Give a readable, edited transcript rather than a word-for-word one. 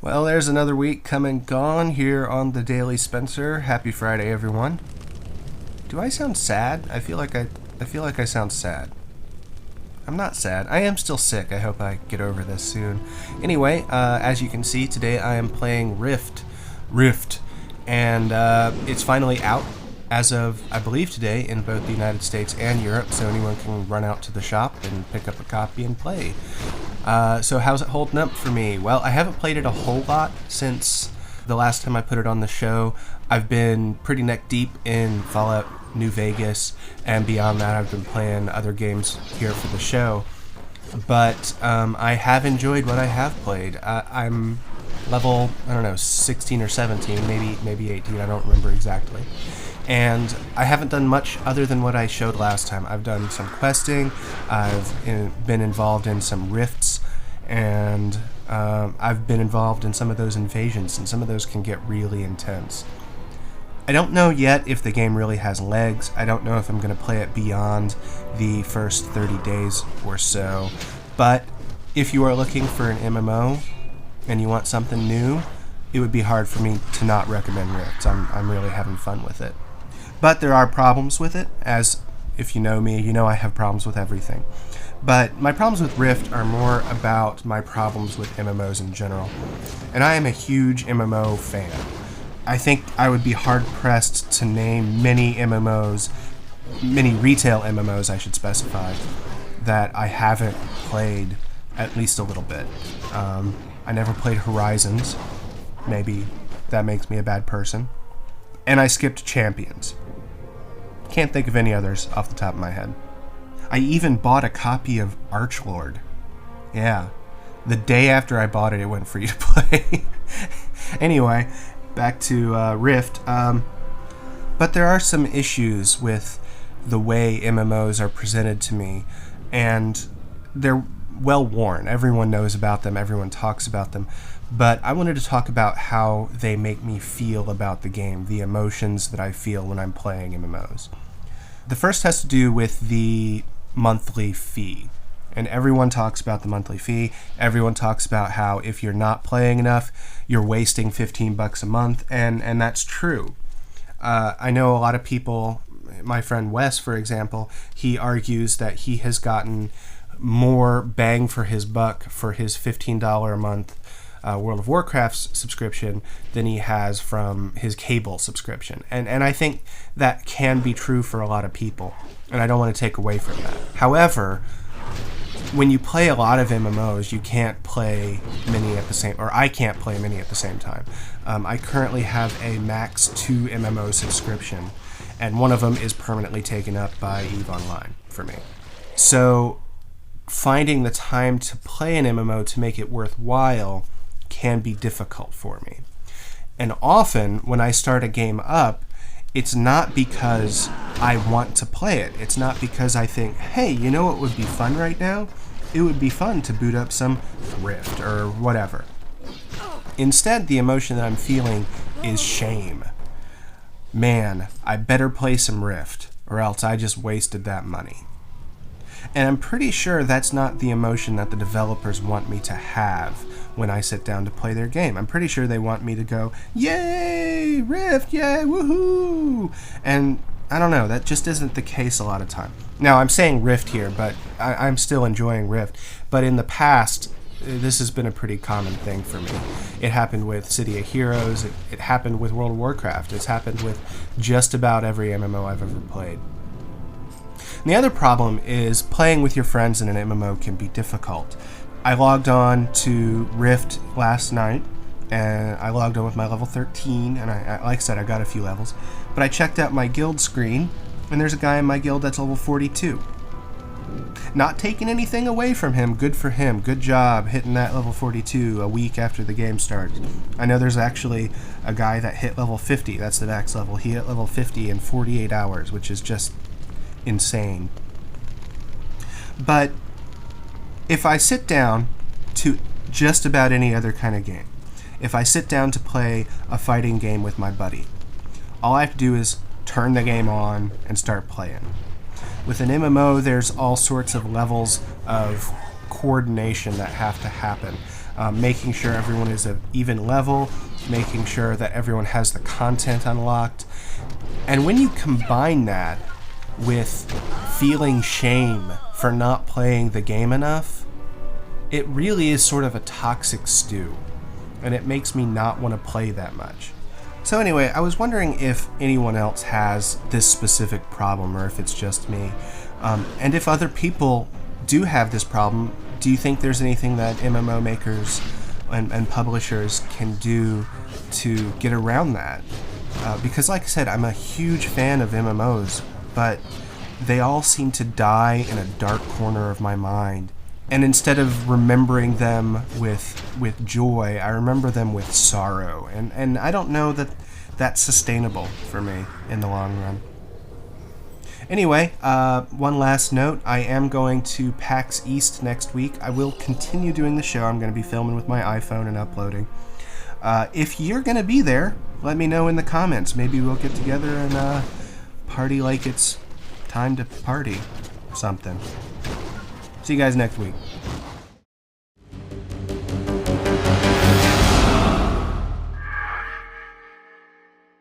Well, there's another week come and gone here on the Daily Spencer. Happy Friday, everyone. Do I sound sad? I feel like I sound sad. I'm not sad. I am still sick. I hope I get over this soon. Anyway, as you can see, today I am playing Rift, and it's finally out as of, I believe, today in both the United States and Europe, so anyone can run out to the shop and pick up a copy and play. So how's it holding up for me? Well, I haven't played it a whole lot since the last time I put it on the show. I've been pretty neck deep in Fallout New Vegas, and beyond that I've been playing other games here for the show. But I have enjoyed what I have played. I'm level, 16 or 17, maybe 18, I don't remember exactly. And I haven't done much other than what I showed last time. I've done some questing, I've been involved in some rifts, and I've been involved in some of those invasions, and some of those can get really intense. I don't know yet if the game really has legs. I don't know if I'm going to play it beyond the first 30 days or so. But if you are looking for an MMO and you want something new, it would be hard for me to not recommend Rift. I'm really having fun with it. But there are problems with it, as if you know me, you know I have problems with everything. But my problems with Rift are more about my problems with MMOs in general. And I am a huge MMO fan. I think I would be hard-pressed to name many MMOs, many retail MMOs I should specify, that I haven't played at least a little bit. I never played Horizons. Maybe that makes me a bad person. And I skipped Champions. Can't think of any others off the top of my head. I even bought a copy of Archlord. Yeah. The day after I bought it, it went free to play. Anyway, back to Rift. But there are some issues with the way MMOs are presented to me, and they're well worn. Everyone knows about them, everyone talks about them, but I wanted to talk about how they make me feel about the game, the emotions that I feel when I'm playing MMOs. The first has to do with the monthly fee. And everyone talks about the monthly fee. Everyone talks about how if you're not playing enough, you're wasting $15 a month, and that's true. I know a lot of people, my friend Wes, for example, he argues that he has gotten more bang for his buck for his $15 a month World of Warcraft subscription than he has from his cable subscription. And I think that can be true for a lot of people, and I don't want to take away from that. However, when you play a lot of MMOs, you can't play many at the same, or I can't play many at the same time. I currently have a max 2 MMO subscription, and one of them is permanently taken up by EVE Online for me. So finding the time to play an MMO to make it worthwhile can be difficult for me. And often when I start a game up, it's not because I want to play it. It's not because I think, hey, you know what would be fun right now? It would be fun to boot up some Rift or whatever. Instead, the emotion that I'm feeling is shame. Man, I better play some Rift, or else I just wasted that money. And I'm pretty sure that's not the emotion that the developers want me to have when I sit down to play their game. I'm pretty sure they want me to go, yay, Rift, yay, woohoo! And I don't know, that just isn't the case a lot of time. Now, I'm saying Rift here, but I'm still enjoying Rift. But in the past, this has been a pretty common thing for me. It happened with City of Heroes, it happened with World of Warcraft, it's happened with just about every MMO I've ever played. And the other problem is playing with your friends in an MMO can be difficult. I logged on to Rift last night, and I logged on with my level 13, and I like I said, I got a few levels, but I checked out my guild screen, and there's a guy in my guild that's level 42. Not taking anything away from him, good for him, good job hitting that level 42 a week after the game starts. I know there's actually a guy that hit level 50, that's the max level, he hit level 50 in 48 hours, which is just insane. But if I sit down to just about any other kind of game, if I sit down to play a fighting game with my buddy, all I have to do is turn the game on and start playing. With an MMO, there's all sorts of levels of coordination that have to happen. making sure everyone is of even level, making sure that everyone has the content unlocked. And when you combine that with feeling shame for not playing the game enough, it really is sort of a toxic stew, and it makes me not want to play that much. So anyway, I was wondering if anyone else has this specific problem, or if it's just me. And if other people do have this problem, do you think there's anything that MMO makers and publishers can do to get around that? Because like I said, I'm a huge fan of MMOs, but they all seem to die in a dark corner of my mind. And instead of remembering them with joy, I remember them with sorrow. And I don't know that that's sustainable for me in the long run. Anyway, one last note. I am going to PAX East next week. I will continue doing the show. I'm going to be filming with my iPhone and uploading. If you're going to be there, let me know in the comments. Maybe we'll get together and party like it's time to party something. See you guys next week.